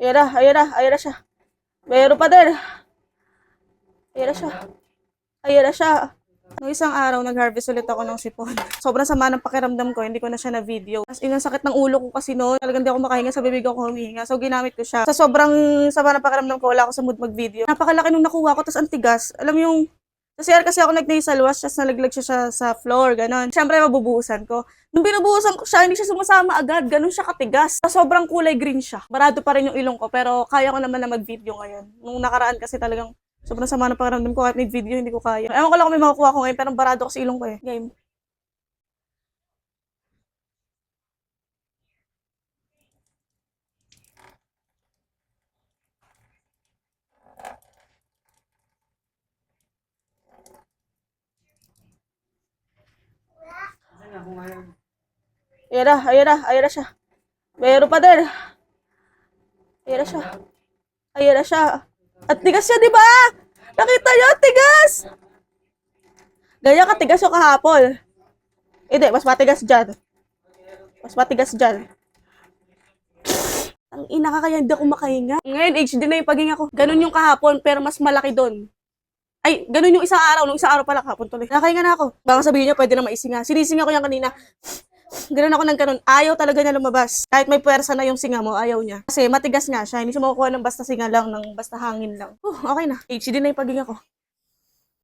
Ayan na siya. Meron pa din. Ayan na siya. Ayan na siya. Noong isang araw, nag-harvest ulit ako ng sipon. Sobrang sama ng pakiramdam ko, hindi ko na siya na-video. As in, ang sakit ng ulo ko kasi noon. Talagang di ako makahinga, sa bibig ako humihinga. So, ginamit ko siya. Sa sobrang sama ng pakiramdam ko, wala ako sa mood mag-video. Napakalaki nung nakuha ko, tas ang tigas. Alam mo yung, sa CR kasi ako nag-nasal wash, tas nalaglag siya sa floor, ganon. Siyempre, mabubuhusan ko. Nung binubuhusan ko siya, hindi siya sumasama agad. Ganon siya katigas. Sa sobrang kulay green siya. Barado pa rin yung ilong ko, pero kaya ko naman na mag-video ngayon. Nung nakaraan kasi talagang sobrang sama ng pakiramdam ko kahit may video, hindi ko kaya. Ewan ko lang kung may makukuha ko ngayon, pero barado ko sa ilong ko eh. Game. Ayan na siya. Meron pa din. Ayan na siya. Ayan na siya. At tigas siya, di ba? Nakita niyo, tigas! Ganyan katigas yung kahapon. Hindi, mas matigas dyan. Mas matigas dyan. Ang ina ka, kaya hindi ako makahinga. Ngayon, HD na yung paghinga ko. Ganun yung kahapon, pero mas malaki doon. Ay, ganun yung isang araw. Nung isang araw pala kahapon tuloy. Nakahinga na ako. Baka sabihin niya, pwede na maisinga. Sinisinga ko yan kanina. Ganun ako ng ganun. Ayaw talaga niya lumabas. Kahit may puwersa na yung singa mo, ayaw niya. Kasi matigas nga siya. Hindi siya makukuha ng basta singa lang, ng basta hangin lang. Okay na. HD na yung paghinga ko.